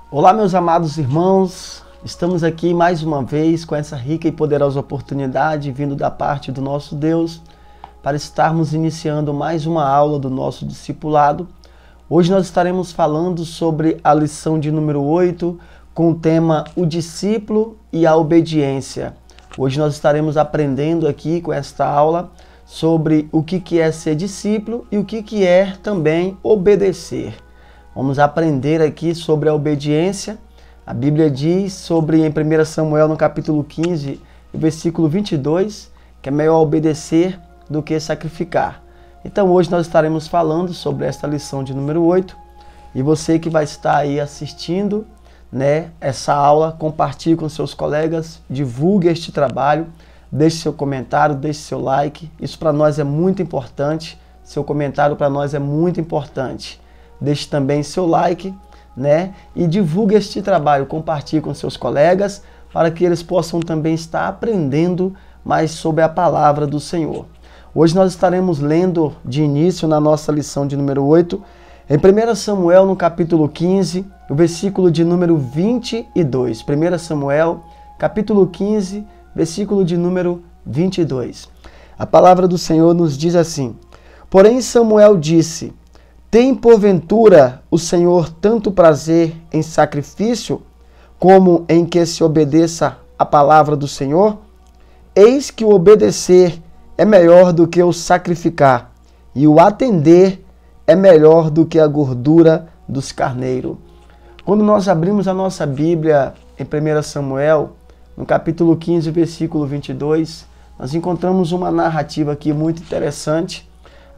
Olá, meus amados irmãos, estamos aqui mais uma vez com essa rica e poderosa oportunidade vindo da parte do nosso Deus para estarmos iniciando mais uma aula do nosso discipulado. Hoje nós estaremos falando sobre a lição de número 8 com o tema O Discípulo e a Obediência. Hoje nós estaremos aprendendo aqui com esta aula sobre o que é ser discípulo e o que é também obedecer. Vamos aprender aqui sobre a obediência. A Bíblia diz sobre em 1 Samuel, no capítulo 15, versículo 22, que é melhor obedecer do que sacrificar. Então hoje nós estaremos falando sobre esta lição de número 8. E você que vai estar aí assistindo, essa aula, compartilhe com seus colegas, divulgue este trabalho, deixe seu comentário, deixe seu like. Isso para nós é muito importante. Seu comentário para nós é muito importante. Deixe também seu like, e divulgue este trabalho, compartilhe com seus colegas, para que eles possam também estar aprendendo mais sobre a palavra do Senhor. Hoje nós estaremos lendo de início na nossa lição de número 8, em 1 Samuel, no capítulo 15, o versículo de número 22. 1 Samuel, capítulo 15, versículo de número 22. A palavra do Senhor nos diz assim: Porém Samuel disse: Tem porventura o Senhor tanto prazer em sacrifício, como em que se obedeça a palavra do Senhor? Eis que o obedecer é melhor do que o sacrificar, e o atender é melhor do que a gordura dos carneiros. Quando nós abrimos a nossa Bíblia em 1 Samuel, no capítulo 15, versículo 22, nós encontramos uma narrativa aqui muito interessante,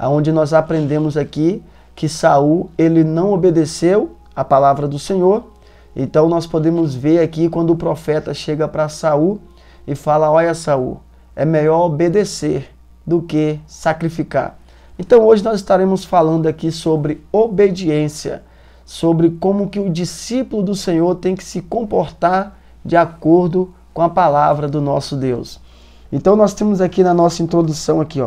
onde nós aprendemos aqui que Saul, ele não obedeceu a palavra do Senhor. Então nós podemos ver aqui quando o profeta chega para Saul e fala: olha, Saul, é melhor obedecer do que sacrificar. Então hoje nós estaremos falando aqui sobre obediência, sobre como que o discípulo do Senhor tem que se comportar de acordo com a palavra do nosso Deus. Então nós temos aqui na nossa introdução aqui,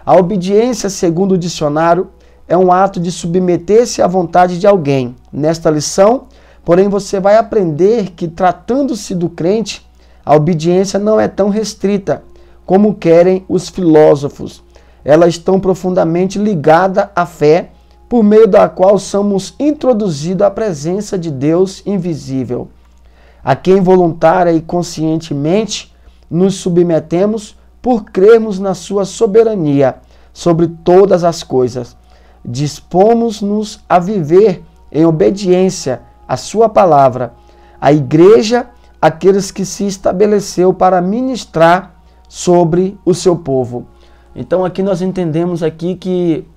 a obediência, segundo o dicionário, é um ato de submeter-se à vontade de alguém. Nesta lição, porém, você vai aprender que, tratando-se do crente, a obediência não é tão restrita como querem os filósofos. Ela está profundamente ligada à fé, por meio da qual somos introduzidos à presença de Deus invisível, a quem voluntária e conscientemente nos submetemos por crermos na sua soberania sobre todas as coisas. Dispomos-nos a viver em obediência à sua palavra. A igreja, aqueles que se estabeleceu para ministrar sobre o seu povo. Então aqui nós entendemos aqui que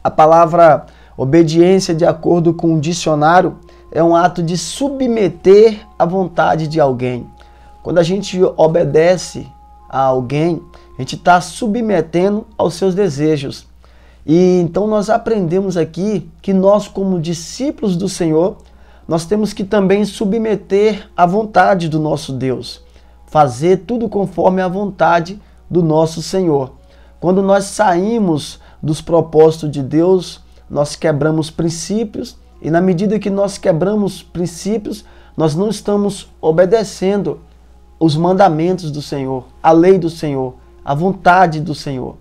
a palavra obediência, de acordo com o dicionário, é um ato de submeter à vontade de alguém. Quando a gente obedece a alguém, a gente está submetendo aos seus desejos. E então nós aprendemos aqui que nós, como discípulos do Senhor, nós temos que também submeter à vontade do nosso Deus. Fazer tudo conforme a vontade do nosso Senhor. Quando nós saímos dos propósitos de Deus, nós quebramos princípios. E na medida que nós quebramos princípios, nós não estamos obedecendo os mandamentos do Senhor, a lei do Senhor, a vontade do Senhor.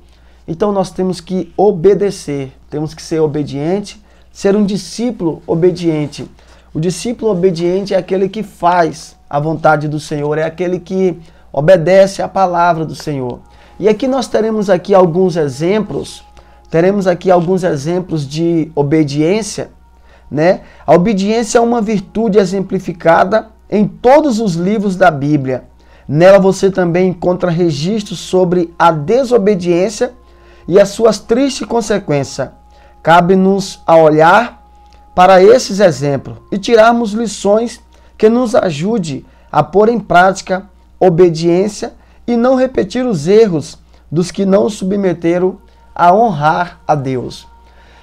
Então nós temos que obedecer, temos que ser obediente, ser um discípulo obediente. O discípulo obediente é aquele que faz a vontade do Senhor, é aquele que obedece à palavra do Senhor. E aqui nós teremos aqui alguns exemplos, de obediência, A obediência é uma virtude exemplificada em todos os livros da Bíblia. Nela você também encontra registros sobre a desobediência e as suas tristes consequências. Cabe-nos a olhar para esses exemplos e tirarmos lições que nos ajude a pôr em prática obediência e não repetir os erros dos que não submeteram a honrar a Deus.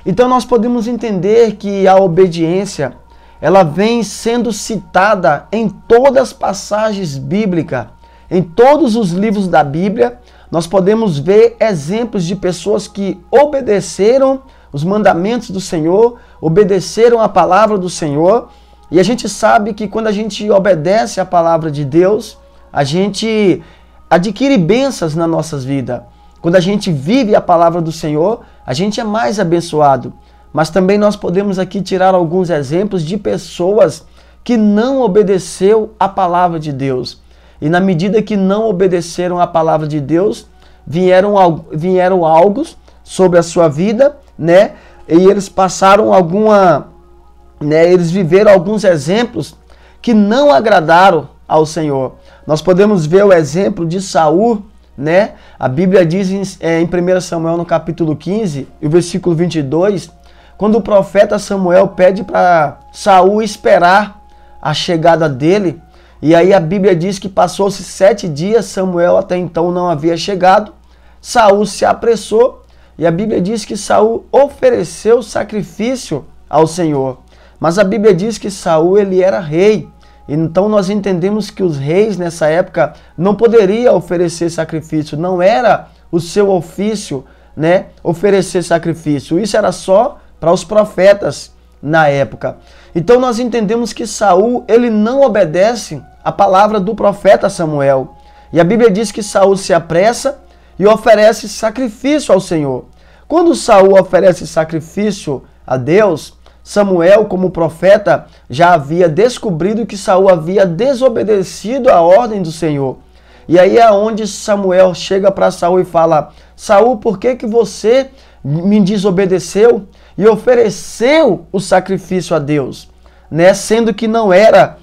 Então nós podemos entender que a obediência, ela vem sendo citada em todas as passagens bíblicas, em todos os livros da Bíblia. Nós podemos ver exemplos de pessoas que obedeceram os mandamentos do Senhor, obedeceram a palavra do Senhor E a gente sabe que quando a gente obedece à palavra de Deus, a gente adquire bênçãos nas nossas vidas. Quando a gente vive a palavra do Senhor, a gente é mais abençoado. Mas também nós podemos aqui tirar alguns exemplos de pessoas que não obedeceu à palavra de Deus. E na medida que não obedeceram à palavra de Deus, vieram algo sobre a sua vida, né? E eles passaram eles viveram alguns exemplos que não agradaram ao Senhor. Nós podemos ver o exemplo de Saul, né? A Bíblia diz em 1 Samuel, no capítulo 15, e o versículo 22, quando o profeta Samuel pede para Saul esperar a chegada dele, e aí a Bíblia diz que passou-se 7 dias, Samuel até então não havia chegado, Saul se apressou, e a Bíblia diz que Saul ofereceu sacrifício ao Senhor. Mas a Bíblia diz que Saul ele era rei. Então nós entendemos que os reis nessa época não poderiam oferecer sacrifício, não era o seu ofício, né, oferecer sacrifício. Isso era só para os profetas na época. Então nós entendemos que Saul ele não obedece à palavra do profeta Samuel. E a Bíblia diz que Saul se apressa e oferece sacrifício ao Senhor. Quando Saul oferece sacrifício a Deus, Samuel, como profeta, já havia descobrido que Saul havia desobedecido a ordem do Senhor. E aí é onde Samuel chega para Saul e fala: Saul, por que você me desobedeceu e ofereceu o sacrifício a Deus, né? Sendo que não era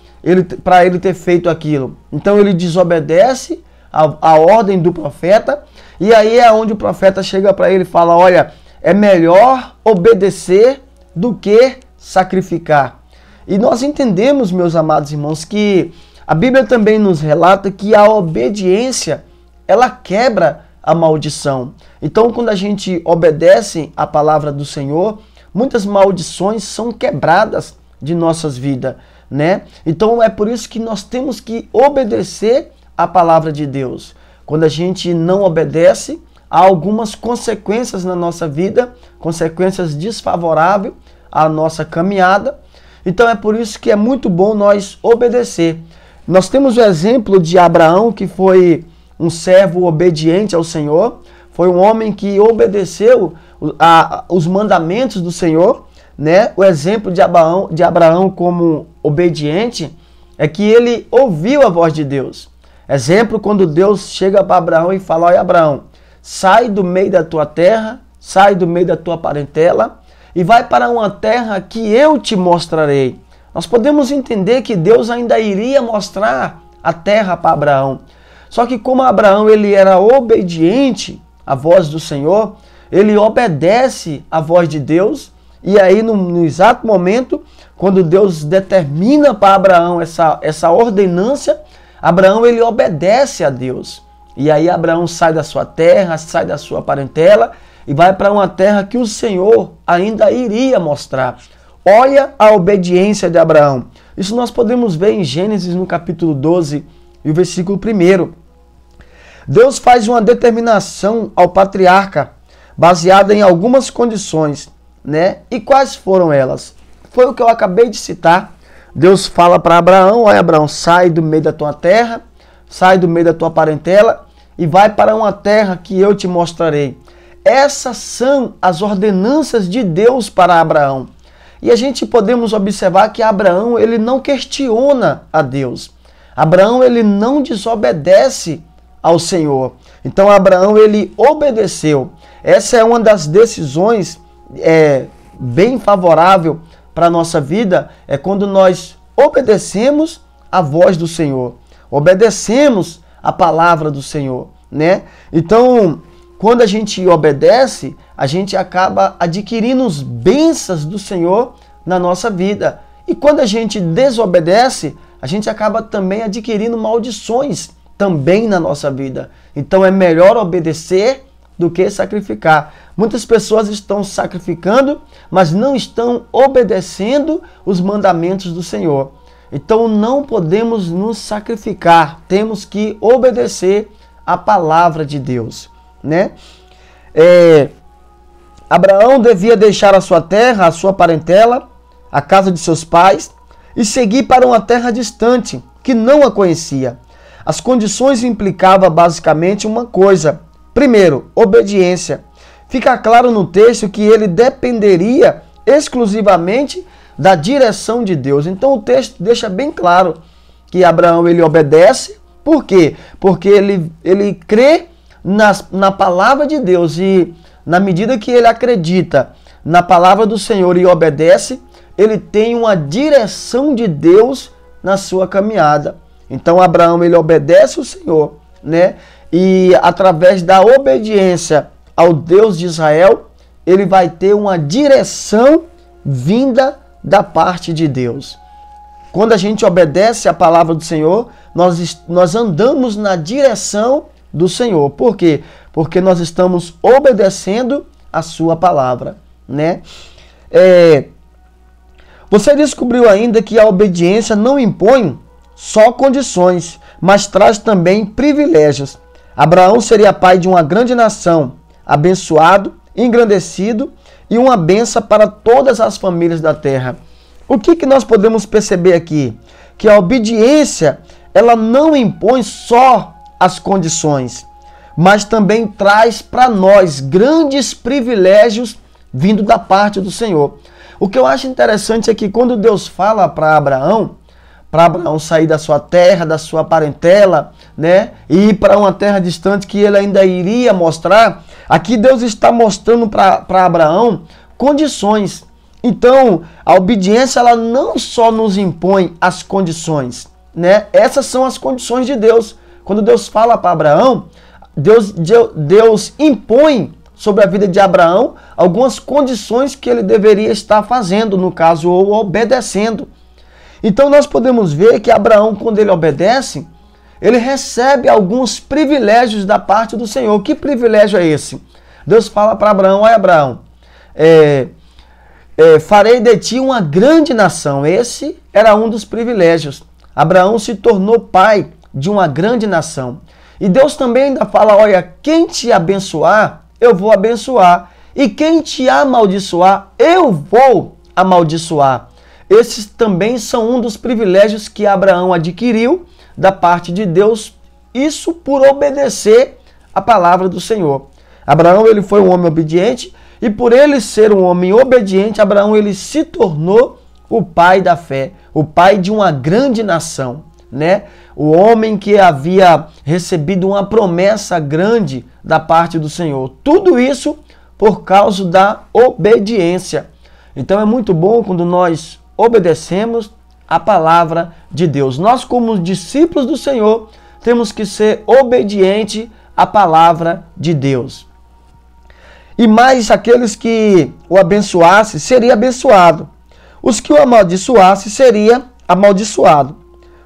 para ele ter feito aquilo. Então ele desobedece a ordem do profeta, e aí é onde o profeta chega para ele e fala: olha, é melhor obedecer do que sacrificar. E nós entendemos, meus amados irmãos, que a Bíblia também nos relata que a obediência, ela quebra a maldição. Então, quando a gente obedece à palavra do Senhor, muitas maldições são quebradas de nossas vidas, né? Então, é por isso que nós temos que obedecer à palavra de Deus. Quando a gente não obedece, há algumas consequências na nossa vida, consequências desfavoráveis à nossa caminhada. Então é por isso que é muito bom nós obedecer. Nós temos o exemplo de Abraão, que foi um servo obediente ao Senhor, foi um homem que obedeceu os mandamentos do Senhor, né? O exemplo de Abraão como obediente é que ele ouviu a voz de Deus. Exemplo, quando Deus chega para Abraão e fala: olha, Abraão, sai do meio da tua terra, sai do meio da tua parentela e vai para uma terra que eu te mostrarei. Nós podemos entender que Deus ainda iria mostrar a terra para Abraão. Só que como Abraão ele era obediente à voz do Senhor, ele obedece à voz de Deus, e aí no exato momento, quando Deus determina para Abraão essa ordenância, Abraão ele obedece a Deus. E aí Abraão sai da sua terra, sai da sua parentela e vai para uma terra que o Senhor ainda iria mostrar. Olha a obediência de Abraão. Isso nós podemos ver em Gênesis no capítulo 12 e o versículo 1. Deus faz uma determinação ao patriarca baseada em algumas condições, né? E quais foram elas? Foi o que eu acabei de citar. Deus fala para Abraão: olha, Abraão, sai do meio da tua terra, sai do meio da tua parentela e vai para uma terra que eu te mostrarei. Essas são as ordenanças de Deus para Abraão. E a gente podemos observar que Abraão ele não questiona a Deus. Abraão ele não desobedece ao Senhor. Então Abraão ele obedeceu. Essa é uma das decisões bem favorável para a nossa vida, é quando nós obedecemos a voz do Senhor, obedecemos a palavra do Senhor, né? Então, quando a gente obedece, a gente acaba adquirindo as bênçãos do Senhor na nossa vida. E quando a gente desobedece, a gente acaba também adquirindo maldições também na nossa vida. Então é melhor obedecer do que sacrificar. Muitas pessoas estão sacrificando, mas não estão obedecendo os mandamentos do Senhor. Então não podemos nos sacrificar, temos que obedecer a palavra de Deus, né? Abraão devia deixar a sua terra, a sua parentela, a casa de seus pais e seguir para uma terra distante, que não a conhecia. As condições implicavam basicamente uma coisa. Primeiro, obediência. Fica claro no texto que ele dependeria exclusivamente da direção de Deus. Então o texto deixa bem claro que Abraão ele obedece. Por quê? Porque ele crê na palavra de Deus, e na medida que ele acredita na palavra do Senhor e obedece, ele tem uma direção de Deus na sua caminhada. Então Abraão ele obedece o Senhor, né? E através da obediência ao Deus de Israel, ele vai ter uma direção vinda da parte de Deus. Quando a gente obedece a palavra do Senhor, nós andamos na direção do Senhor. Por quê? Porque nós estamos obedecendo a sua palavra, né? Você descobriu ainda que a obediência não impõe só condições, mas traz também privilégios. Abraão seria pai de uma grande nação, abençoado, engrandecido e uma bênção para todas as famílias da terra. O que nós podemos perceber aqui? Que a obediência, ela não impõe só as condições, mas também traz para nós grandes privilégios vindo da parte do Senhor. O que eu acho interessante é que quando Deus fala para Abraão sair da sua terra, da sua parentela, né, e ir para uma terra distante que ele ainda iria mostrar, aqui Deus está mostrando para Abraão condições. Então, a obediência ela não só nos impõe as condições, né? Essas são as condições de Deus. Quando Deus fala para Abraão, Deus impõe sobre a vida de Abraão algumas condições que ele deveria estar fazendo, no caso, ou obedecendo. Então nós podemos ver que Abraão, quando ele obedece, ele recebe alguns privilégios da parte do Senhor. Que privilégio é esse? Deus fala para Abraão: olha, Abraão, farei de ti uma grande nação. Esse era um dos privilégios. Abraão se tornou pai de uma grande nação. E Deus também ainda fala: olha, quem te abençoar, eu vou abençoar. E quem te amaldiçoar, eu vou amaldiçoar. Esses também são um dos privilégios que Abraão adquiriu da parte de Deus, isso por obedecer a palavra do Senhor. Abraão ele foi um homem obediente, e por ele ser um homem obediente, Abraão ele se tornou o pai da fé, o pai de uma grande nação, né? O homem que havia recebido uma promessa grande da parte do Senhor. Tudo isso por causa da obediência. Então é muito bom quando nós obedecemos a palavra de Deus. Nós, como discípulos do Senhor, temos que ser obedientes à palavra de Deus. E mais aqueles que o abençoassem, seria abençoado. Os que o amaldiçoassem, seria amaldiçoado.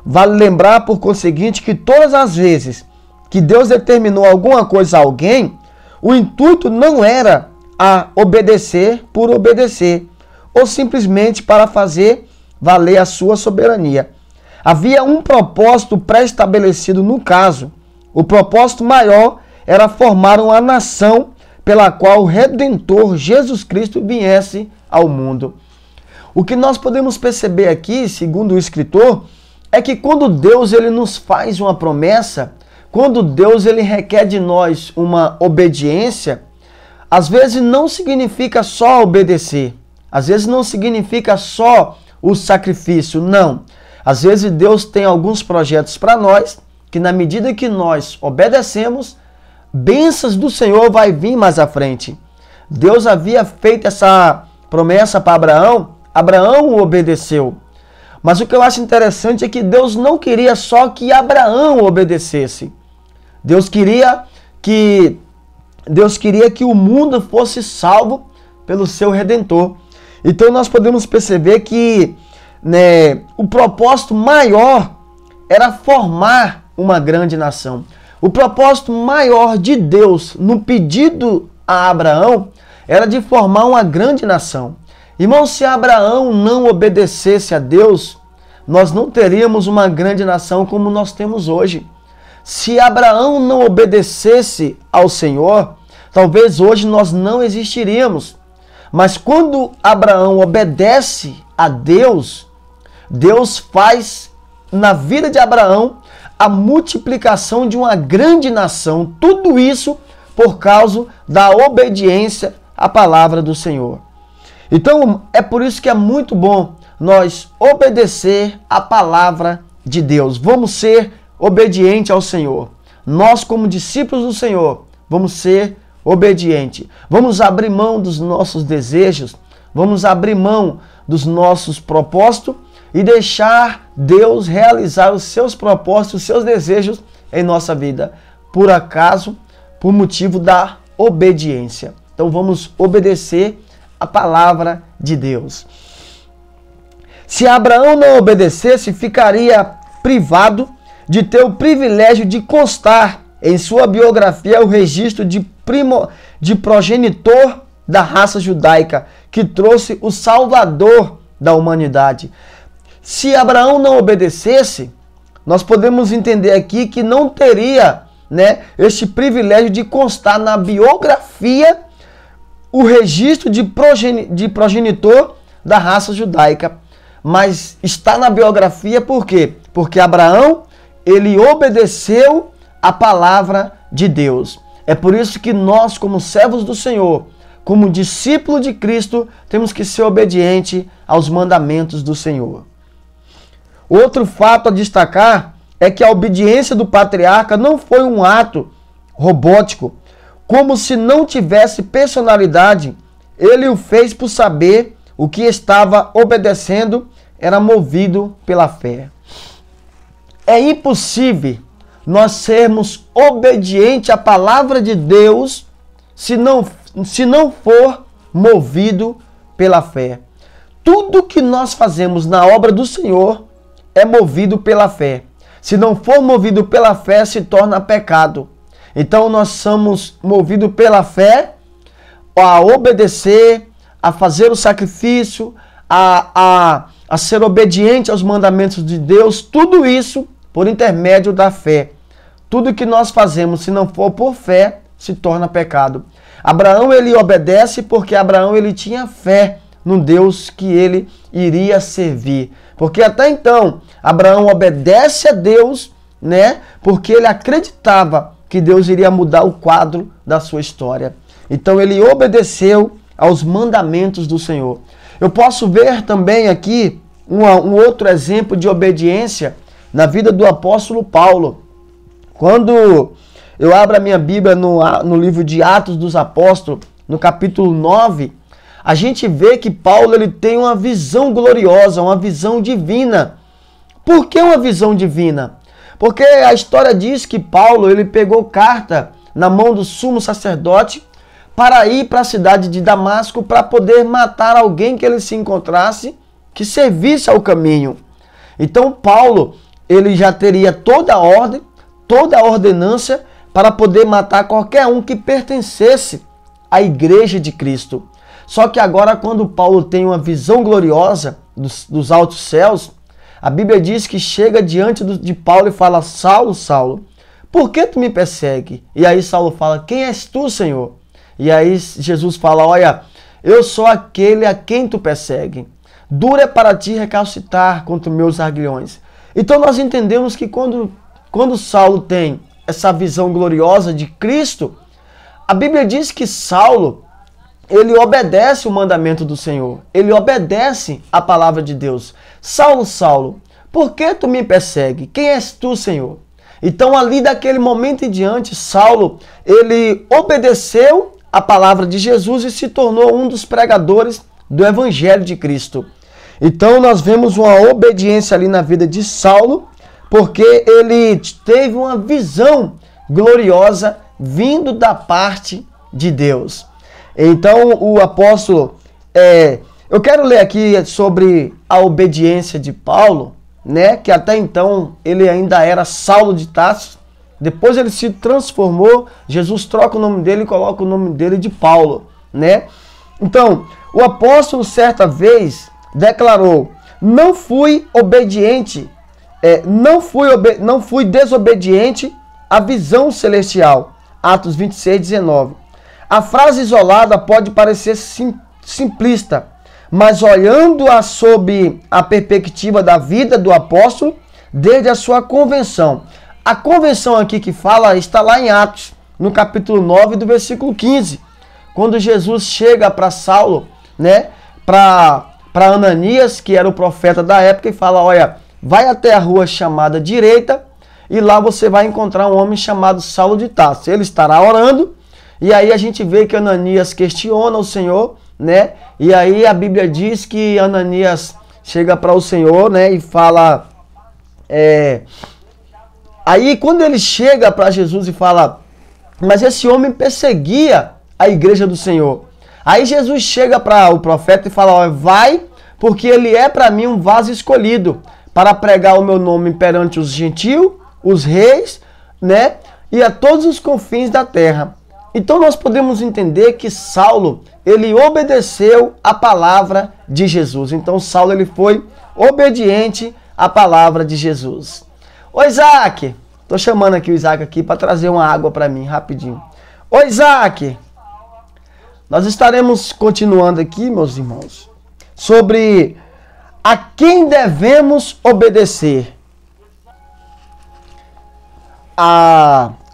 Vale lembrar, por conseguinte, que todas as vezes que Deus determinou alguma coisa a alguém, o intuito não era a obedecer por obedecer, ou simplesmente para fazer valer a sua soberania. Havia um propósito pré-estabelecido no caso. O propósito maior era formar uma nação pela qual o Redentor Jesus Cristo viesse ao mundo. O que nós podemos perceber aqui, segundo o escritor, é que quando Deus ele nos faz uma promessa, quando Deus ele requer de nós uma obediência, às vezes não significa só obedecer, às vezes não significa só o sacrifício, não. Às vezes Deus tem alguns projetos para nós, que na medida que nós obedecemos, bênçãos do Senhor vai vir mais à frente. Deus havia feito essa promessa para Abraão, Abraão o obedeceu. Mas o que eu acho interessante é que Deus não queria só que Abraão obedecesse. Deus queria que o mundo fosse salvo pelo seu Redentor. Então nós podemos perceber que, né, o propósito maior era formar uma grande nação. O propósito maior de Deus no pedido a Abraão era de formar uma grande nação. Irmão, se Abraão não obedecesse a Deus, nós não teríamos uma grande nação como nós temos hoje. Se Abraão não obedecesse ao Senhor, talvez hoje nós não existiríamos. Mas quando Abraão obedece a Deus, Deus faz na vida de Abraão a multiplicação de uma grande nação. Tudo isso por causa da obediência à palavra do Senhor. Então, é por isso que é muito bom nós obedecer à palavra de Deus. Vamos ser obedientes ao Senhor. Nós, como discípulos do Senhor, vamos ser obedientes. Vamos abrir mão dos nossos desejos, vamos abrir mão dos nossos propósitos e deixar Deus realizar os seus propósitos, os seus desejos em nossa vida. Por acaso, por motivo da obediência. Então vamos obedecer a palavra de Deus. Se Abraão não obedecesse, ficaria privado de ter o privilégio de constar em sua biografia o registro de progenitor da raça judaica, que trouxe o Salvador da humanidade. Se Abraão não obedecesse, nós podemos entender aqui que não teria, este privilégio de constar na biografia o registro de progenitor da raça judaica. Mas está na biografia por quê? Porque Abraão, ele obedeceu a palavra de Deus. É por isso que nós, como servos do Senhor, como discípulo de Cristo, temos que ser obediente aos mandamentos do Senhor. Outro fato a destacar é que a obediência do patriarca não foi um ato robótico, como se não tivesse personalidade. Ele o fez por saber o que estava obedecendo, era movido pela fé. É impossível nós sermos obedientes à palavra de Deus se não for movido pela fé. Tudo que nós fazemos na obra do Senhor é movido pela fé. Se não for movido pela fé, se torna pecado. Então nós somos movidos pela fé a obedecer, a fazer o sacrifício, a ser obediente aos mandamentos de Deus. Tudo isso por intermédio da fé. Tudo que nós fazemos, se não for por fé, se torna pecado. Abraão, ele obedece porque Abraão, ele tinha fé no Deus que ele iria servir. Porque até então, Abraão obedece a Deus, porque ele acreditava que Deus iria mudar o quadro da sua história. Então ele obedeceu aos mandamentos do Senhor. Eu posso ver também aqui um outro exemplo de obediência na vida do apóstolo Paulo. Quando eu abro a minha Bíblia no livro de Atos dos Apóstolos, no capítulo 9, a gente vê que Paulo, ele tem uma visão gloriosa, uma visão divina. Por que uma visão divina? Porque a história diz que Paulo, ele pegou carta na mão do sumo sacerdote para ir para a cidade de Damasco para poder matar alguém que ele se encontrasse, que servisse ao caminho. Então Paulo, ele já teria toda a ordem, toda a ordenância para poder matar qualquer um que pertencesse à igreja de Cristo. Só que agora, quando Paulo tem uma visão gloriosa dos altos céus, a Bíblia diz que chega diante de Paulo e fala: Saulo, Saulo, por que tu me persegue? E aí Saulo fala: quem és tu, Senhor? E aí Jesus fala: olha, eu sou aquele a quem tu persegue. Duro é para ti recalcitrar contra meus aguilhões. Então nós entendemos que quando Saulo tem essa visão gloriosa de Cristo, a Bíblia diz que Saulo, ele obedece o mandamento do Senhor. Ele obedece a palavra de Deus. Saulo, Saulo, por que tu me persegue? Quem és tu, Senhor? Então ali daquele momento em diante, Saulo, ele obedeceu a palavra de Jesus e se tornou um dos pregadores do Evangelho de Cristo. Então nós vemos uma obediência ali na vida de Saulo, porque ele teve uma visão gloriosa vindo da parte de Deus. Então o apóstolo, eu quero ler aqui sobre a obediência de Paulo, que até então ele ainda era Saulo de Tarso. Depois ele se transformou, Jesus troca o nome dele e coloca o nome dele de Paulo, Então, o apóstolo certa vez declarou: não fui obediente, não fui desobediente à visão celestial. Atos 26, 19. A frase isolada pode parecer simplista, mas olhando-a sob a perspectiva da vida do apóstolo, desde a sua convenção. A convenção aqui que fala está lá em Atos, no capítulo 9, do versículo 15, quando Jesus chega para Saulo, né, para Ananias, que era o profeta da época, e fala, olha, vai até a rua chamada Direita, e lá você vai encontrar um homem chamado Saulo de Tarso. Ele estará orando, e aí a gente vê que Ananias questiona o Senhor, né, e aí a Bíblia diz que Ananias chega para o Senhor, né, e fala... Aí quando ele chega para Jesus e fala, mas esse homem perseguia a igreja do Senhor. Aí Jesus chega para o profeta e fala, ó, vai, porque ele é para mim um vaso escolhido para pregar o meu nome perante os gentios, os reis, né, e a todos os confins da terra. Então nós podemos entender que Saulo, ele obedeceu a palavra de Jesus. Então Saulo, ele foi obediente à palavra de Jesus. Ô Isaac, tô chamando aqui o Isaac aqui para trazer uma água para mim, rapidinho. Ô Isaac, nós estaremos continuando aqui, meus irmãos, sobre a quem devemos obedecer.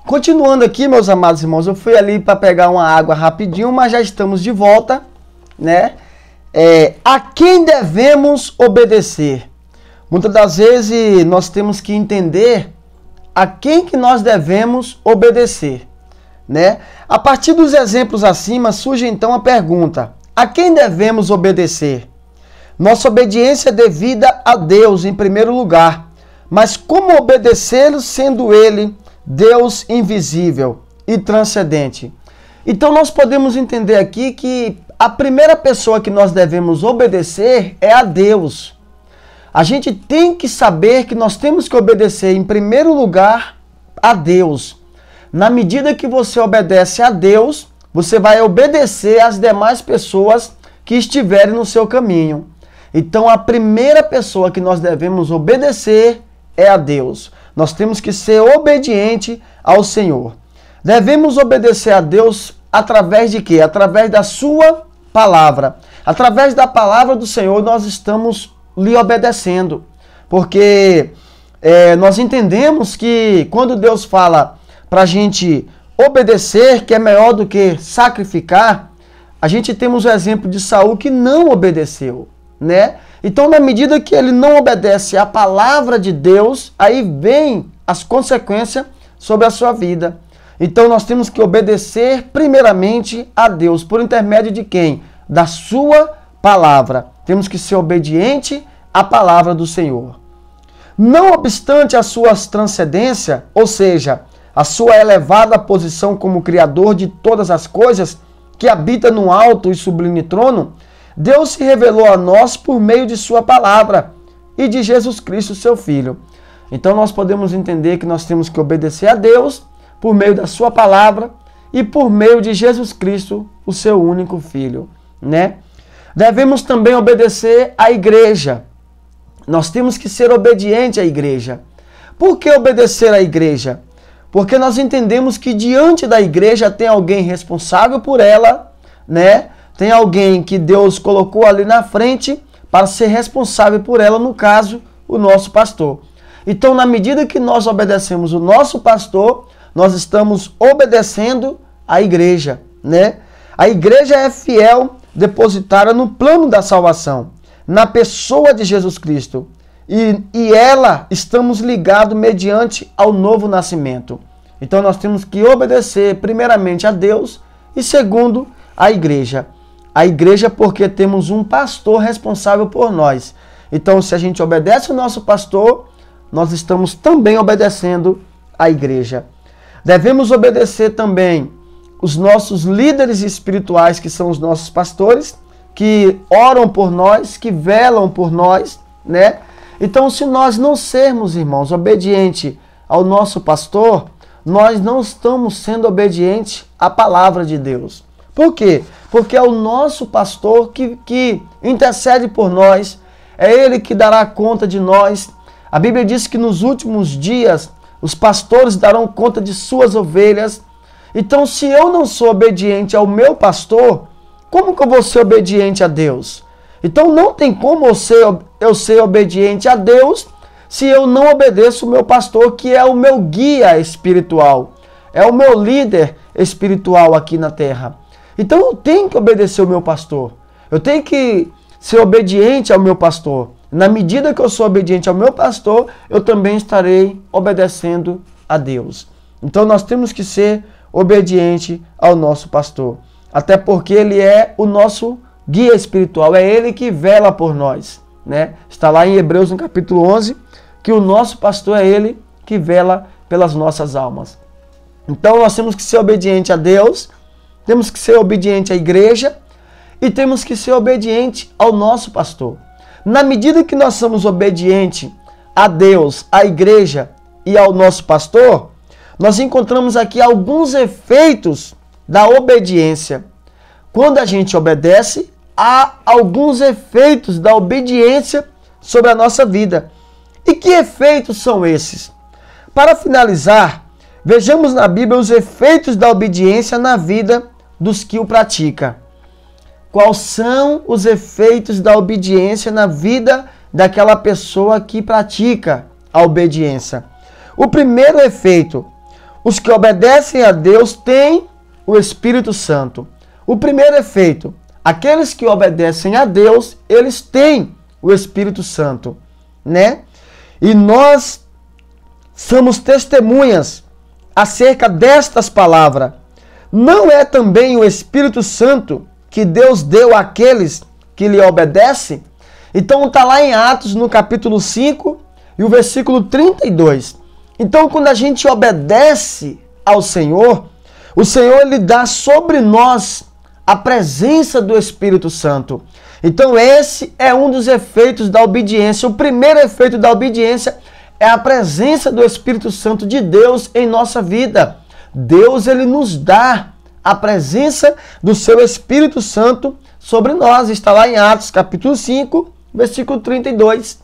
Continuando aqui, meus amados irmãos, eu fui ali para pegar uma água rapidinho, mas já estamos de volta, né? A quem devemos obedecer? Muitas das vezes nós temos que entender a quem que nós devemos obedecer, né? A partir dos exemplos acima, surge então a pergunta, a quem devemos obedecer? Nossa obediência é devida a Deus em primeiro lugar, mas como obedecê-lo sendo Ele Deus invisível e transcendente? Então nós podemos entender aqui que a primeira pessoa que nós devemos obedecer é a Deus. A gente tem que saber que nós temos que obedecer em primeiro lugar a Deus. Na medida que você obedece a Deus, você vai obedecer às demais pessoas que estiverem no seu caminho. Então a primeira pessoa que nós devemos obedecer é a Deus. Nós temos que ser obediente ao Senhor. Devemos obedecer a Deus através de quê? Através da sua palavra. Através da palavra do Senhor nós estamos lhe obedecendo. Porque nós entendemos que quando Deus fala para a gente obedecer, que é melhor do que sacrificar, a gente temos o exemplo de Saul que não obedeceu, né? Então, na medida que ele não obedece à palavra de Deus, aí vem as consequências sobre a sua vida. Então, nós temos que obedecer primeiramente a Deus. Por intermédio de quem? Da sua palavra. Temos que ser obediente à palavra do Senhor. Não obstante a sua transcendência, ou seja, a sua elevada posição como Criador de todas as coisas, que habita no alto e sublime trono, Deus se revelou a nós por meio de sua palavra e de Jesus Cristo, seu Filho. Então nós podemos entender que nós temos que obedecer a Deus por meio da sua palavra e por meio de Jesus Cristo, o seu único Filho, né? Devemos também obedecer à igreja. Nós temos que ser obedientes à igreja. Por que obedecer à igreja? Porque nós entendemos que diante da igreja tem alguém responsável por ela, né? Tem alguém que Deus colocou ali na frente para ser responsável por ela, no caso, o nosso pastor. Então, na medida que nós obedecemos o nosso pastor, nós estamos obedecendo a igreja, né? A igreja é fiel, depositada no plano da salvação, na pessoa de Jesus Cristo. E ela estamos ligados mediante ao novo nascimento. Então nós temos que obedecer primeiramente a Deus e segundo a igreja. A igreja porque temos um pastor responsável por nós. Então se a gente obedece o nosso pastor, nós estamos também obedecendo a igreja. Devemos obedecer também os nossos líderes espirituais, que são os nossos pastores, que oram por nós, que velam por nós, né? Então, se nós não sermos, irmãos, obedientes ao nosso pastor, nós não estamos sendo obedientes à palavra de Deus. Por quê? Porque é o nosso pastor que intercede por nós, é ele que dará conta de nós. A Bíblia diz que nos últimos dias os pastores darão conta de suas ovelhas. Então, se eu não sou obediente ao meu pastor, como que eu vou ser obediente a Deus? Então não tem como eu ser obediente a Deus se eu não obedeço o meu pastor, que é o meu guia espiritual, é o meu líder espiritual aqui na terra. Então eu tenho que obedecer o meu pastor, eu tenho que ser obediente ao meu pastor. Na medida que eu sou obediente ao meu pastor, eu também estarei obedecendo a Deus. Então nós temos que ser obediente ao nosso pastor, até porque ele é o nosso guia espiritual, é ele que vela por nós, né? Está lá em Hebreus no capítulo 11, que o nosso pastor é ele que vela pelas nossas almas. Então nós temos que ser obediente a Deus, temos que ser obediente à igreja e temos que ser obediente ao nosso pastor. Na medida que nós somos obedientes a Deus, à igreja e ao nosso pastor, nós encontramos aqui alguns efeitos da obediência. Quando a gente obedece, há alguns efeitos da obediência sobre a nossa vida. E que efeitos são esses? Para finalizar, vejamos na Bíblia os efeitos da obediência na vida dos que o praticam. Quais são os efeitos da obediência na vida daquela pessoa que pratica a obediência? O primeiro efeito, os que obedecem a Deus têm o Espírito Santo. O primeiro efeito, aqueles que obedecem a Deus, eles têm o Espírito Santo, né? E nós somos testemunhas acerca destas palavras. Não é também o Espírito Santo que Deus deu àqueles que lhe obedecem? Então está lá em Atos, no capítulo 5 e o versículo 32. Então quando a gente obedece ao Senhor, o Senhor lhe dá sobre nós a presença do Espírito Santo. Então esse é um dos efeitos da obediência. O primeiro efeito da obediência é a presença do Espírito Santo de Deus em nossa vida. Deus, ele nos dá a presença do seu Espírito Santo sobre nós. Está lá em Atos, capítulo 5, versículo 32.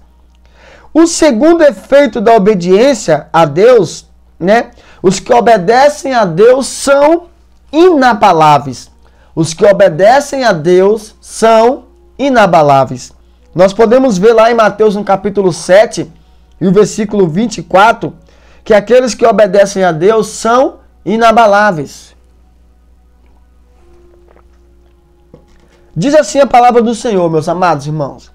O segundo efeito da obediência a Deus, né? Os que obedecem a Deus são inabaláveis. Os que obedecem a Deus são inabaláveis. Nós podemos ver lá em Mateus, no capítulo 7, e o versículo 24, que aqueles que obedecem a Deus são inabaláveis. Diz assim a palavra do Senhor, meus amados irmãos.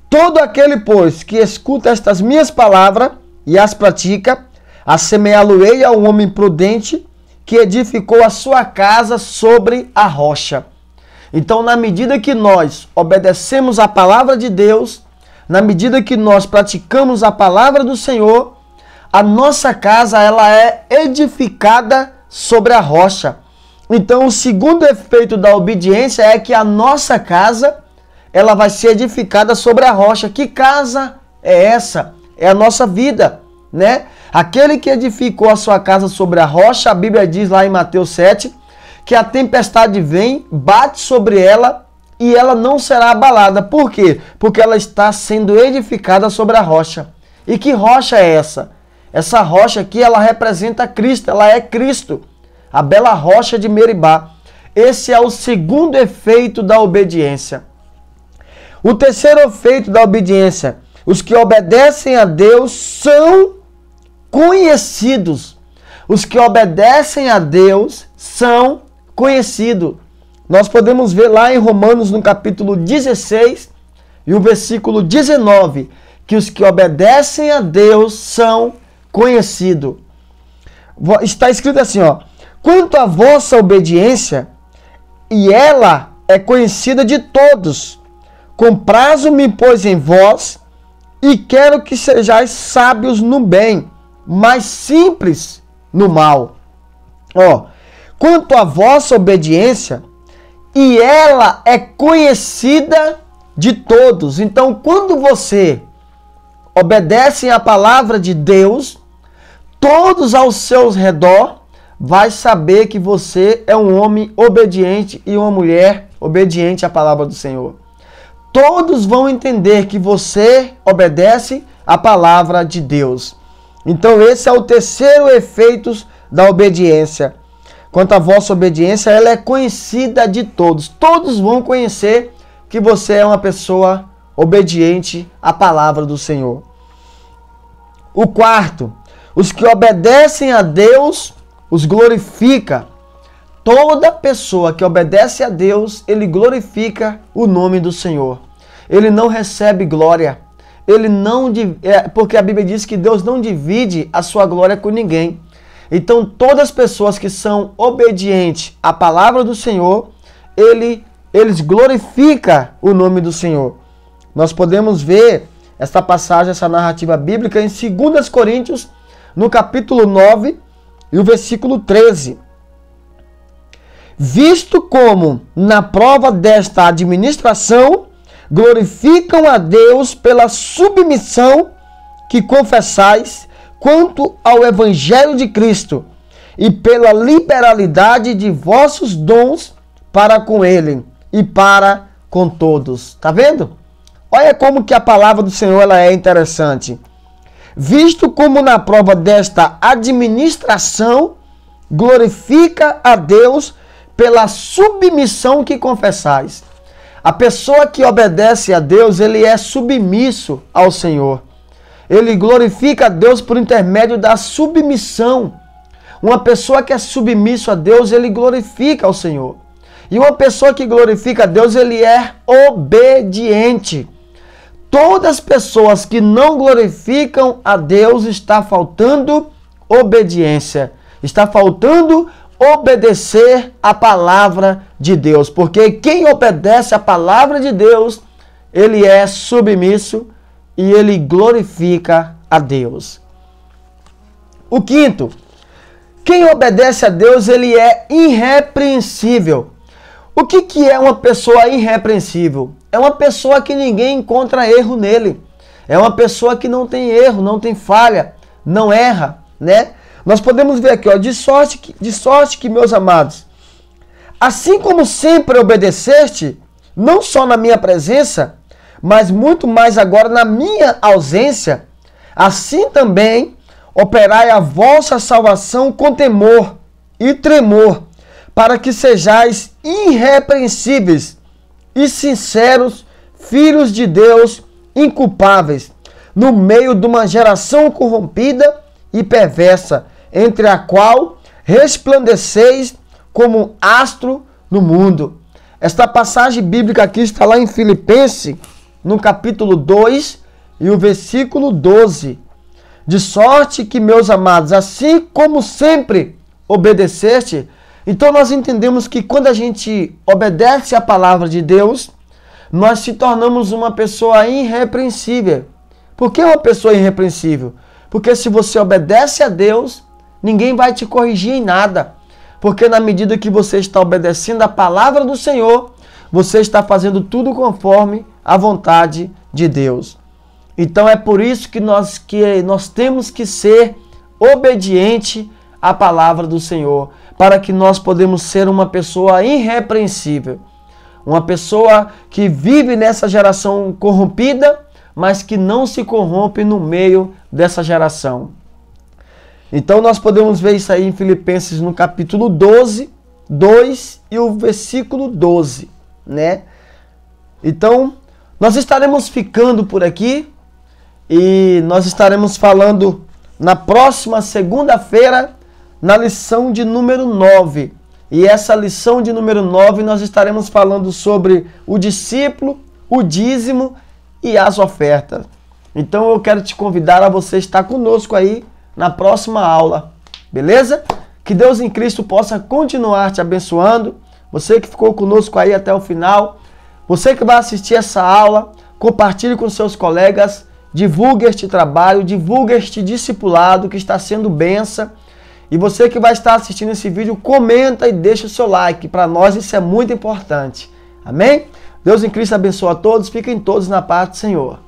Todo aquele, pois, que escuta estas minhas palavras e as pratica, assemelhá-lo-ei a um homem prudente que edificou a sua casa sobre a rocha. Então, na medida que nós obedecemos a palavra de Deus, na medida que nós praticamos a palavra do Senhor, a nossa casa ela é edificada sobre a rocha. Então, o segundo efeito da obediência é que a nossa casa ela vai ser edificada sobre a rocha. Que casa é essa? É a nossa vida, né? Aquele que edificou a sua casa sobre a rocha, a Bíblia diz lá em Mateus 7, que a tempestade vem, bate sobre ela e ela não será abalada. Por quê? Porque ela está sendo edificada sobre a rocha. E que rocha é essa? Essa rocha aqui, ela representa Cristo, ela é Cristo, a bela rocha de Meribá. Esse é o segundo efeito da obediência. O terceiro efeito da obediência, os que obedecem a Deus são conhecidos. Os que obedecem a Deus são conhecidos. Nós podemos ver lá em Romanos, no capítulo 16 e o versículo 19, que os que obedecem a Deus são conhecidos. Está escrito assim, ó: quanto à vossa obediência, e ela é conhecida de todos, comprazo-me, pois, em vós, e quero que sejais sábios no bem, mas simples no mal. Ó, quanto à vossa obediência, e ela é conhecida de todos. Então, quando você obedece à palavra de Deus, todos ao seu redor vai saber que você é um homem obediente e uma mulher obediente à palavra do Senhor. Todos vão entender que você obedece à palavra de Deus. Então esse é o terceiro efeito da obediência. Quanto à vossa obediência, ela é conhecida de todos. Todos vão conhecer que você é uma pessoa obediente à palavra do Senhor. O quarto, os que obedecem a Deus os glorifica. Toda pessoa que obedece a Deus, ele glorifica o nome do Senhor. Ele não recebe glória. Porque a Bíblia diz que Deus não divide a sua glória com ninguém. Então, todas as pessoas que são obedientes à palavra do Senhor, eles glorificam o nome do Senhor. Nós podemos ver essa passagem, essa narrativa bíblica em 2 Coríntios, no capítulo 9 e o versículo 13. Visto como, na prova desta administração, glorificam a Deus pela submissão que confessais quanto ao Evangelho de Cristo e pela liberalidade de vossos dons para com Ele e para com todos. Tá vendo? Olha como que a palavra do Senhor ela é interessante. Visto como na prova desta administração, glorifica a Deus pela submissão que confessais. A pessoa que obedece a Deus, ele é submisso ao Senhor. Ele glorifica a Deus por intermédio da submissão. Uma pessoa que é submisso a Deus, ele glorifica ao Senhor. E uma pessoa que glorifica a Deus, ele é obediente. Todas as pessoas que não glorificam a Deus, está faltando obediência. Está faltando obedecer a palavra de Deus. Porque quem obedece a palavra de Deus, ele é submisso e ele glorifica a Deus. O quinto, quem obedece a Deus, ele é irrepreensível. O que é uma pessoa irrepreensível? É uma pessoa que ninguém encontra erro nele. É uma pessoa que não tem erro, não tem falha, não erra, né? Nós podemos ver aqui, ó, de sorte que, meus amados, assim como sempre obedeceste, não só na minha presença, mas muito mais agora na minha ausência, assim também operai a vossa salvação com temor e tremor, para que sejais irrepreensíveis e sinceros, filhos de Deus, inculpáveis, no meio de uma geração corrompida e perversa, entre a qual resplandeceis como astro no mundo. Esta passagem bíblica aqui está lá em Filipenses, no capítulo 2 e o versículo 12. De sorte que, meus amados, assim como sempre obedeceste. Então nós entendemos que quando a gente obedece à palavra de Deus, nós se tornamos uma pessoa irrepreensível. Por que uma pessoa irrepreensível? Porque se você obedece a Deus, ninguém vai te corrigir em nada. Porque na medida que você está obedecendo a palavra do Senhor, você está fazendo tudo conforme a vontade de Deus. Então é por isso que nós temos que ser obediente à palavra do Senhor, para que nós podemos ser uma pessoa irrepreensível. Uma pessoa que vive nessa geração corrompida, mas que não se corrompe no meio dessa geração. Então nós podemos ver isso aí em Filipenses no capítulo 12, 2 e o versículo 12, né? Então, nós estaremos ficando por aqui e nós estaremos falando na próxima segunda-feira na lição de número 9. E essa lição de número 9 nós estaremos falando sobre o discípulo, o dízimo e as ofertas. Então eu quero te convidar a você estar conosco aí na próxima aula, beleza? Que Deus em Cristo possa continuar te abençoando. Você que ficou conosco aí até o final, você que vai assistir essa aula, compartilhe com seus colegas, divulgue este trabalho, divulgue este discipulado que está sendo bênção. E você que vai estar assistindo esse vídeo, comenta e deixa o seu like. Para nós isso é muito importante. Amém? Deus em Cristo abençoe a todos. Fiquem todos na paz do Senhor.